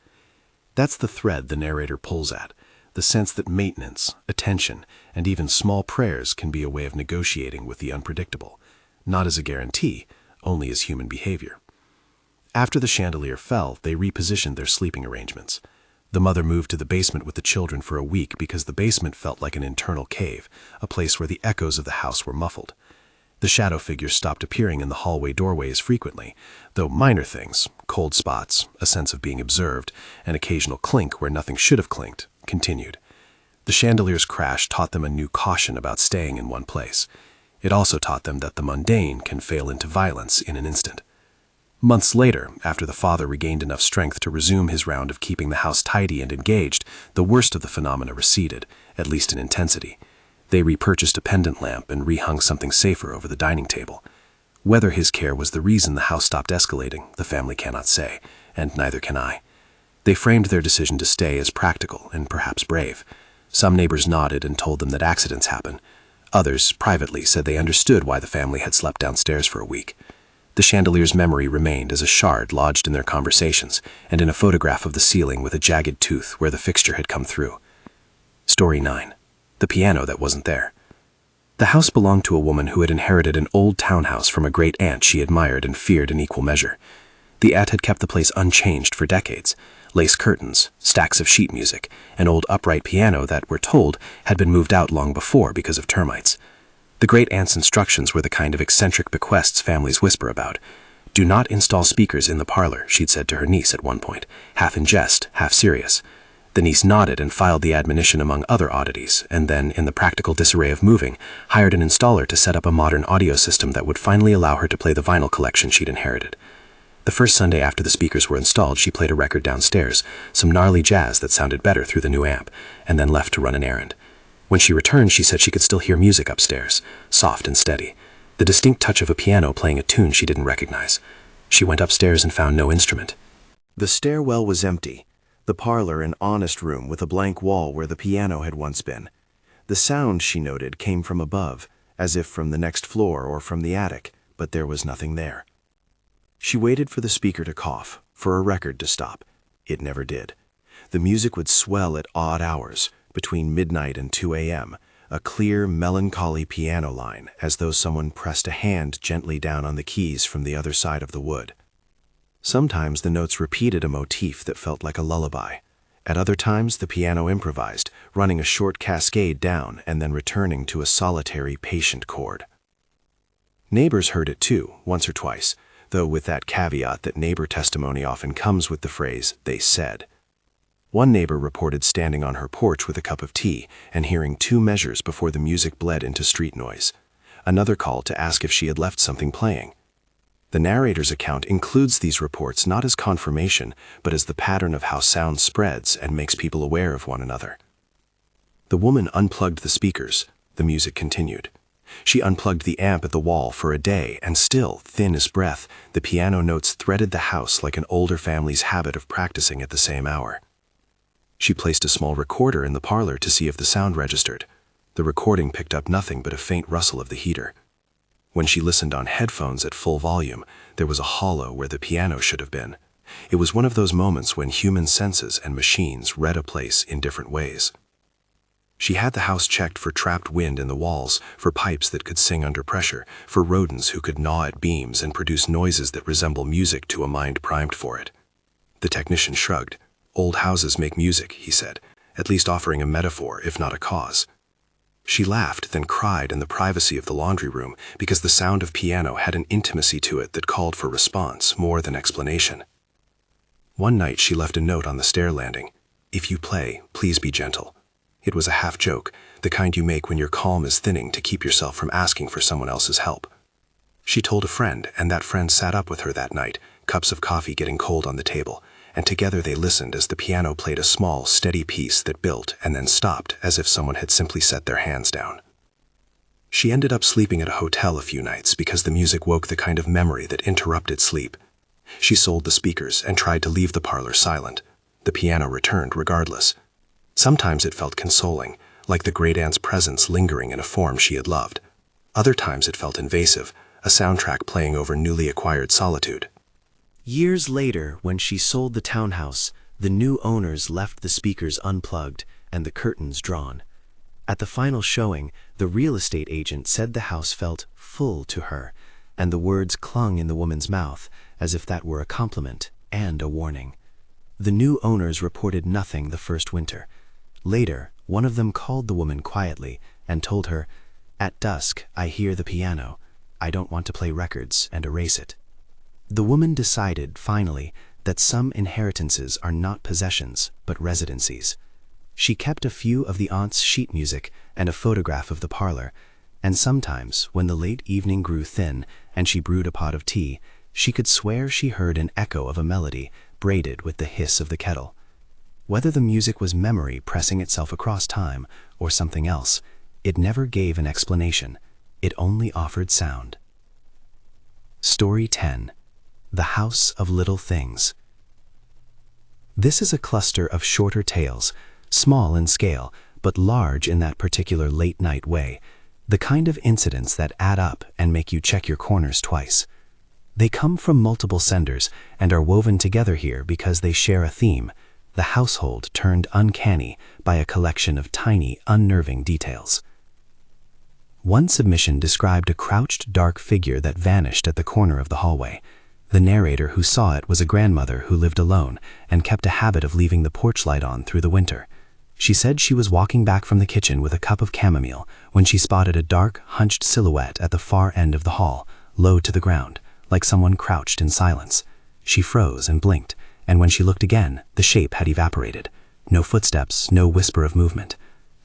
That's the thread the narrator pulls at, the sense that maintenance, attention, and even small prayers can be a way of negotiating with the unpredictable, not as a guarantee, only as human behavior. After the chandelier fell, they repositioned their sleeping arrangements. The mother moved to the basement with the children for a week because the basement felt like an internal cave, a place where the echoes of the house were muffled. The shadow figures stopped appearing in the hallway doorways frequently, though minor things, cold spots, a sense of being observed, an occasional clink where nothing should have clinked, continued. The chandelier's crash taught them a new caution about staying in one place. It also taught them that the mundane can fail into violence in an instant. Months later, after the father regained enough strength to resume his round of keeping the house tidy and engaged, the worst of the phenomena receded, at least in intensity. They repurchased a pendant lamp and rehung something safer over the dining table. Whether his care was the reason the house stopped escalating, the family cannot say, and neither can I. They framed their decision to stay as practical and perhaps brave. Some neighbors nodded and told them that accidents happen. Others, privately, said they understood why the family had slept downstairs for a week. The chandelier's memory remained as a shard lodged in their conversations and in a photograph of the ceiling with a jagged tooth where the fixture had come through. Story 9. The piano that wasn't there. The house belonged to a woman who had inherited an old townhouse from a great aunt she admired and feared in equal measure. The aunt had kept the place unchanged for decades. Lace curtains, stacks of sheet music, an old upright piano that, we're told, had been moved out long before because of termites. The great aunt's instructions were the kind of eccentric bequests families whisper about. "Do not install speakers in the parlor," she'd said to her niece at one point, half in jest, half serious. The niece nodded and filed the admonition among other oddities, and then, in the practical disarray of moving, hired an installer to set up a modern audio system that would finally allow her to play the vinyl collection she'd inherited. The first Sunday after the speakers were installed, she played a record downstairs, some gnarly jazz that sounded better through the new amp, and then left to run an errand. When she returned, she said she could still hear music upstairs, soft and steady, the distinct touch of a piano playing a tune she didn't recognize. She went upstairs and found no instrument. The stairwell was empty, the parlor an honest room with a blank wall where the piano had once been. The sound, she noted, came from above, as if from the next floor or from the attic, but there was nothing there. She waited for the speaker to cough, for a record to stop. It never did. The music would swell at odd hours, between midnight and 2 a.m., a clear, melancholy piano line, as though someone pressed a hand gently down on the keys from the other side of the wood. Sometimes the notes repeated a motif that felt like a lullaby. At other times the piano improvised, running a short cascade down and then returning to a solitary, patient chord. Neighbors heard it too, once or twice, though with that caveat that neighbor testimony often comes with the phrase, "they said." One neighbor reported standing on her porch with a cup of tea and hearing 2 measures before the music bled into street noise. Another called to ask if she had left something playing. The narrator's account includes these reports not as confirmation, but as the pattern of how sound spreads and makes people aware of one another. The woman unplugged the speakers. The music continued. She unplugged the amp at the wall for a day, and still, thin as breath, the piano notes threaded the house like an older family's habit of practicing at the same hour. She placed a small recorder in the parlor to see if the sound registered. The recording picked up nothing but a faint rustle of the heater. When she listened on headphones at full volume, there was a hollow where the piano should have been. It was one of those moments when human senses and machines read a place in different ways. She had the house checked for trapped wind in the walls, for pipes that could sing under pressure, for rodents who could gnaw at beams and produce noises that resemble music to a mind primed for it. The technician shrugged. "Old houses make music," he said, at least offering a metaphor, if not a cause. She laughed, then cried in the privacy of the laundry room because the sound of piano had an intimacy to it that called for response more than explanation. One night she left a note on the stair landing. "If you play, please be gentle." It was a half joke, the kind you make when your calm is thinning to keep yourself from asking for someone else's help. She told a friend, and that friend sat up with her that night, cups of coffee getting cold on the table, and together they listened as the piano played a small, steady piece that built and then stopped as if someone had simply set their hands down. She ended up sleeping at a hotel a few nights because the music woke the kind of memory that interrupted sleep. She sold the speakers and tried to leave the parlor silent. The piano returned regardless. Sometimes it felt consoling, like the great aunt's presence lingering in a form she had loved. Other times it felt invasive, a soundtrack playing over newly acquired solitude. Years later, when she sold the townhouse, the new owners left the speakers unplugged and the curtains drawn. At the final showing, the real estate agent said the house felt full to her, and the words clung in the woman's mouth as if that were a compliment and a warning. The new owners reported nothing the first winter. Later, one of them called the woman quietly and told her, "At dusk, I hear the piano. I don't want to play records and erase it." The woman decided, finally, that some inheritances are not possessions, but residencies. She kept a few of the aunt's sheet music and a photograph of the parlor, and sometimes, when the late evening grew thin and she brewed a pot of tea, she could swear she heard an echo of a melody braided with the hiss of the kettle. Whether the music was memory pressing itself across time or something else, it never gave an explanation. It only offered sound. Story 10. The House of Little Things. This is a cluster of shorter tales, small in scale, but large in that particular late-night way, the kind of incidents that add up and make you check your corners twice. They come from multiple senders and are woven together here because they share a theme, the household turned uncanny by a collection of tiny, unnerving details. One submission described a crouched, dark figure that vanished at the corner of the hallway. The narrator who saw it was a grandmother who lived alone and kept a habit of leaving the porch light on through the winter. She said she was walking back from the kitchen with a cup of chamomile when she spotted a dark, hunched silhouette at the far end of the hall, low to the ground, like someone crouched in silence. She froze and blinked, and when she looked again, the shape had evaporated. No footsteps, no whisper of movement.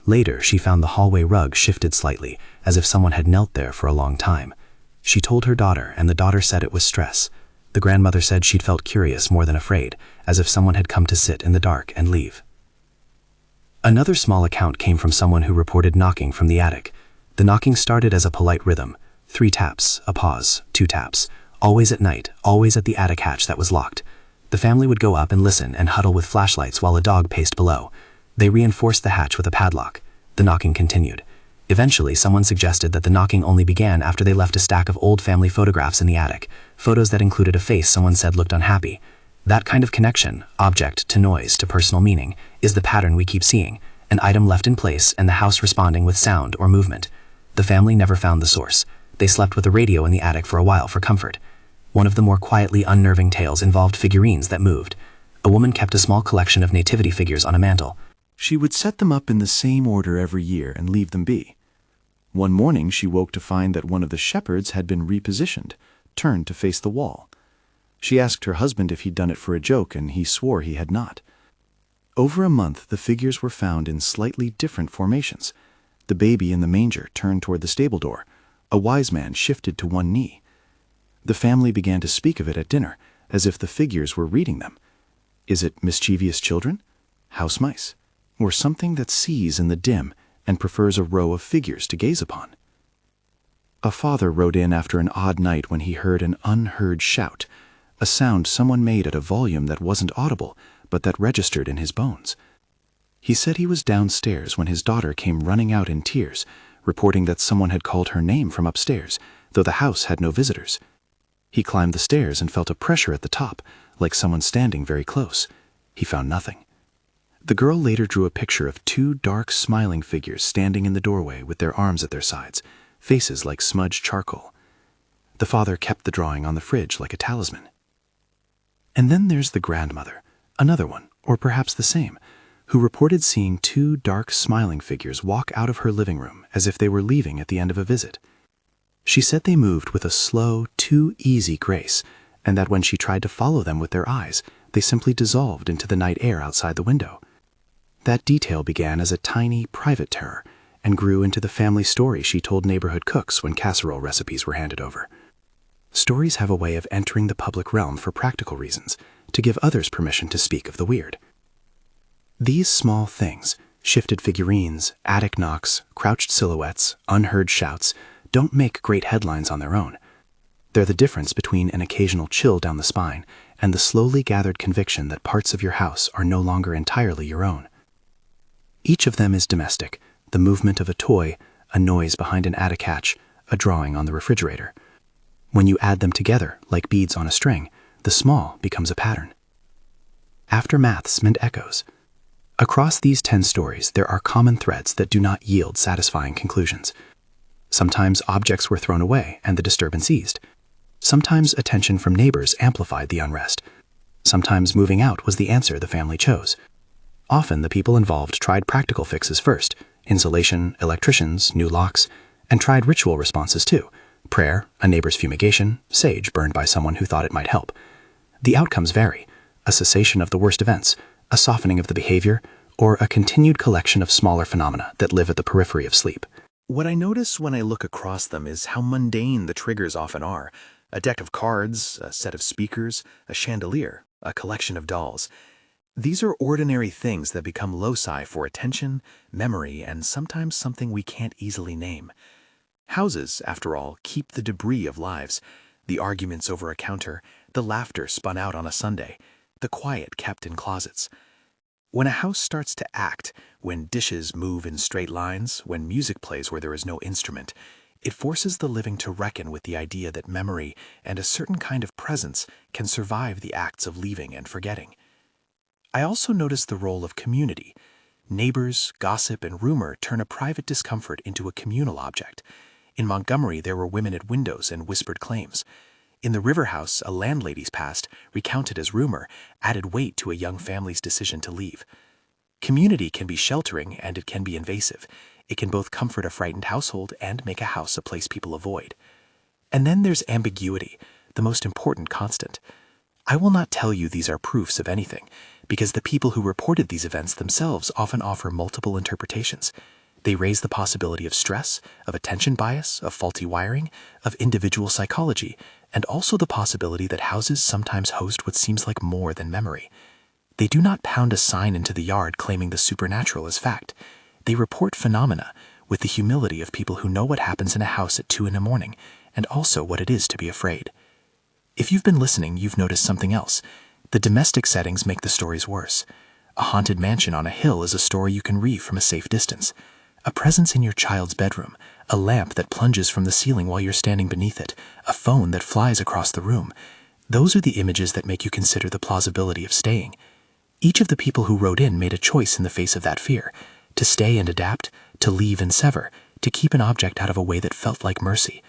Later, she found the hallway rug shifted slightly, as if someone had knelt there for a long time. She told her daughter, and the daughter said it was stress. The grandmother said she'd felt curious more than afraid, as if someone had come to sit in the dark and leave. Another small account came from someone who reported knocking from the attic. The knocking started as a polite rhythm. 3 taps, a pause, 2 taps. Always at night, always at the attic hatch that was locked. The family would go up and listen and huddle with flashlights while a dog paced below. They reinforced the hatch with a padlock. The knocking continued. Eventually, someone suggested that the knocking only began after they left a stack of old family photographs in the attic, photos that included a face someone said looked unhappy. That kind of connection, object to noise to personal meaning, is the pattern we keep seeing, an item left in place and the house responding with sound or movement. The family never found the source. They slept with a radio in the attic for a while for comfort. One of the more quietly unnerving tales involved figurines that moved. A woman kept a small collection of nativity figures on a mantel. She would set them up in the same order every year and leave them be. One morning she woke to find that one of the shepherds had been repositioned, turned to face the wall. She asked her husband if he'd done it for a joke, and he swore he had not. Over a month, the figures were found in slightly different formations. The baby in the manger turned toward the stable door. A wise man shifted to one knee. The family began to speak of it at dinner, as if the figures were reading them. Is it mischievous children? House mice? Or something that sees in the dim and prefers a row of figures to gaze upon? A father wrote in after an odd night when he heard an unheard shout, a sound someone made at a volume that wasn't audible, but that registered in his bones. He said he was downstairs when his daughter came running out in tears, reporting that someone had called her name from upstairs, though the house had no visitors. He climbed the stairs and felt a pressure at the top, like someone standing very close. He found nothing. The girl later drew a picture of 2 dark, smiling figures standing in the doorway with their arms at their sides, faces like smudged charcoal. The father kept the drawing on the fridge like a talisman. And then there's the grandmother, another one, or perhaps the same, who reported seeing 2 dark, smiling figures walk out of her living room as if they were leaving at the end of a visit. She said they moved with a slow, too easy grace, and that when she tried to follow them with their eyes, they simply dissolved into the night air outside the window. That detail began as a tiny, private terror and grew into the family story she told neighborhood cooks when casserole recipes were handed over. Stories have a way of entering the public realm for practical reasons, to give others permission to speak of the weird. These small things, shifted figurines, attic knocks, crouched silhouettes, unheard shouts, don't make great headlines on their own. They're the difference between an occasional chill down the spine and the slowly gathered conviction that parts of your house are no longer entirely your own. Each of them is domestic, the movement of a toy, a noise behind an attic hatch, a drawing on the refrigerator. When you add them together, like beads on a string, the small becomes a pattern. Aftermaths meant echoes. Across these 10 stories, there are common threads that do not yield satisfying conclusions. Sometimes objects were thrown away and the disturbance eased. Sometimes attention from neighbors amplified the unrest. Sometimes moving out was the answer the family chose. Often the people involved tried practical fixes first, insulation, electricians, new locks, and tried ritual responses too. Prayer, a neighbor's fumigation, sage burned by someone who thought it might help. The outcomes vary: a cessation of the worst events, a softening of the behavior, or a continued collection of smaller phenomena that live at the periphery of sleep. What I notice when I look across them is how mundane the triggers often are. A deck of cards, a set of speakers, a chandelier, a collection of dolls. These are ordinary things that become loci for attention, memory, and sometimes something we can't easily name. Houses, after all, keep the debris of lives, the arguments over a counter, the laughter spun out on a Sunday, the quiet kept in closets. When a house starts to act, when dishes move in straight lines, when music plays where there is no instrument, it forces the living to reckon with the idea that memory and a certain kind of presence can survive the acts of leaving and forgetting. I also notice the role of community. Neighbors, gossip, and rumor turn a private discomfort into a communal object. In Montgomery, there were women at windows and whispered claims. In the River House, a landlady's past, recounted as rumor, added weight to a young family's decision to leave. Community can be sheltering and it can be invasive. It can both comfort a frightened household and make a house a place people avoid. And then there's ambiguity, the most important constant. I will not tell you these are proofs of anything, because the people who reported these events themselves often offer multiple interpretations. They raise the possibility of stress, of attention bias, of faulty wiring, of individual psychology, and also the possibility that houses sometimes host what seems like more than memory. They do not pound a sign into the yard claiming the supernatural as fact. They report phenomena with the humility of people who know what happens in a house at 2 in the morning and also what it is to be afraid. If you've been listening, you've noticed something else. The domestic settings make the stories worse. A haunted mansion on a hill is a story you can read from a safe distance. A presence in your child's bedroom, a lamp that plunges from the ceiling while you're standing beneath it, a phone that flies across the room. Those are the images that make you consider the plausibility of staying. Each of the people who wrote in made a choice in the face of that fear, to stay and adapt, to leave and sever, to keep an object out of a way that felt like mercy.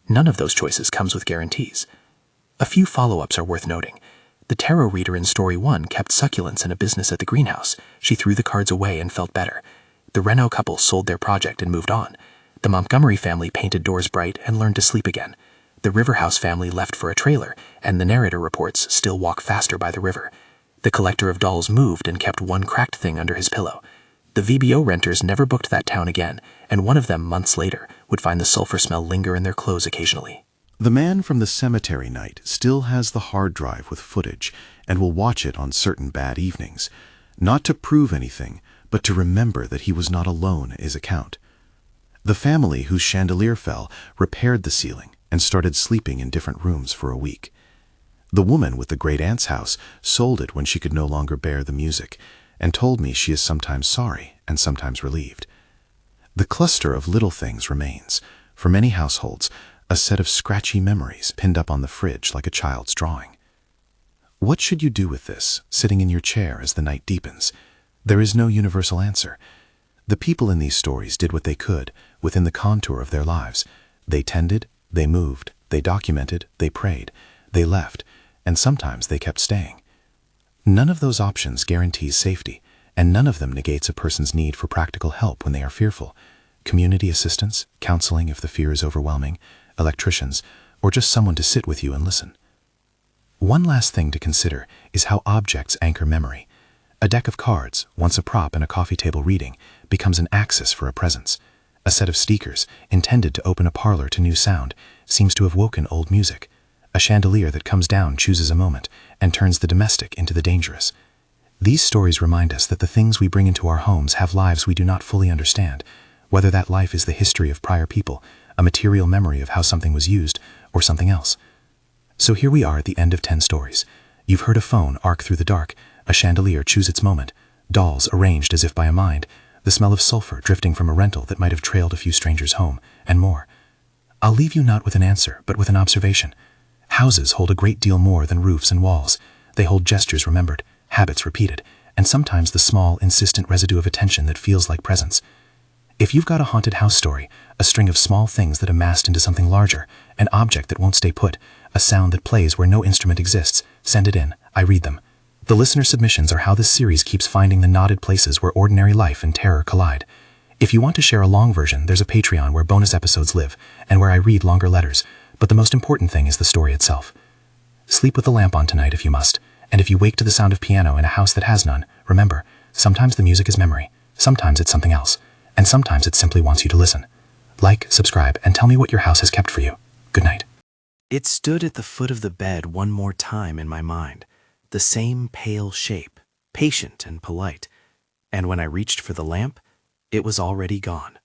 None of those choices comes with guarantees. A few follow-ups are worth noting. The tarot reader in Story 1 kept succulents in a business at the greenhouse. She threw the cards away and felt better. The Reno couple sold their project and moved on. The Montgomery family painted doors bright and learned to sleep again. The Riverhouse family left for a trailer, and the narrator reports still walk faster by the river. The collector of dolls moved and kept one cracked thing under his pillow. The VBO renters never booked that town again, and one of them, months later, would find the sulfur smell linger in their clothes occasionally. The man from the cemetery night still has the hard drive with footage and will watch it on certain bad evenings, not to prove anything, but to remember that he was not alone in his account. The family whose chandelier fell repaired the ceiling and started sleeping in different rooms for a week. The woman with the great-aunt's house sold it when she could no longer bear the music, and told me she is sometimes sorry and sometimes relieved. The cluster of little things remains, for many households, a set of scratchy memories pinned up on the fridge like a child's drawing. What should you do with this, sitting in your chair as the night deepens? There is no universal answer. The people in these stories did what they could within the contour of their lives. They tended, they moved, they documented, they prayed, they left, and sometimes they kept staying. None of those options guarantees safety, and none of them negates a person's need for practical help when they are fearful. Community assistance, counseling if the fear is overwhelming, electricians, or just someone to sit with you and listen. One last thing to consider is how objects anchor memory. A deck of cards, once a prop in a coffee table reading, becomes an axis for a presence. A set of speakers, intended to open a parlor to new sound, seems to have woken old music. A chandelier that comes down chooses a moment and turns the domestic into the dangerous. These stories remind us that the things we bring into our homes have lives we do not fully understand, whether that life is the history of prior people, a material memory of how something was used, or something else. So here we are at the end of 10 stories. You've heard a phone arc through the dark, a chandelier choose its moment, dolls arranged as if by a mind, the smell of sulfur drifting from a rental that might have trailed a few strangers home, and more. I'll leave you not with an answer, but with an observation. Houses hold a great deal more than roofs and walls. They hold gestures remembered, habits repeated, and sometimes the small, insistent residue of attention that feels like presence. If you've got a haunted house story, a string of small things that amassed into something larger, an object that won't stay put, a sound that plays where no instrument exists, send it in. I read them. The listener submissions are how this series keeps finding the knotted places where ordinary life and terror collide. If you want to share a long version, there's a Patreon where bonus episodes live, and where I read longer letters, but the most important thing is the story itself. Sleep with the lamp on tonight if you must, and if you wake to the sound of piano in a house that has none, remember, sometimes the music is memory, sometimes it's something else, and sometimes it simply wants you to listen. Like, subscribe, and tell me what your house has kept for you. Good night. It stood at the foot of the bed one more time in my mind, the same pale shape, patient and polite, and when I reached for the lamp, it was already gone.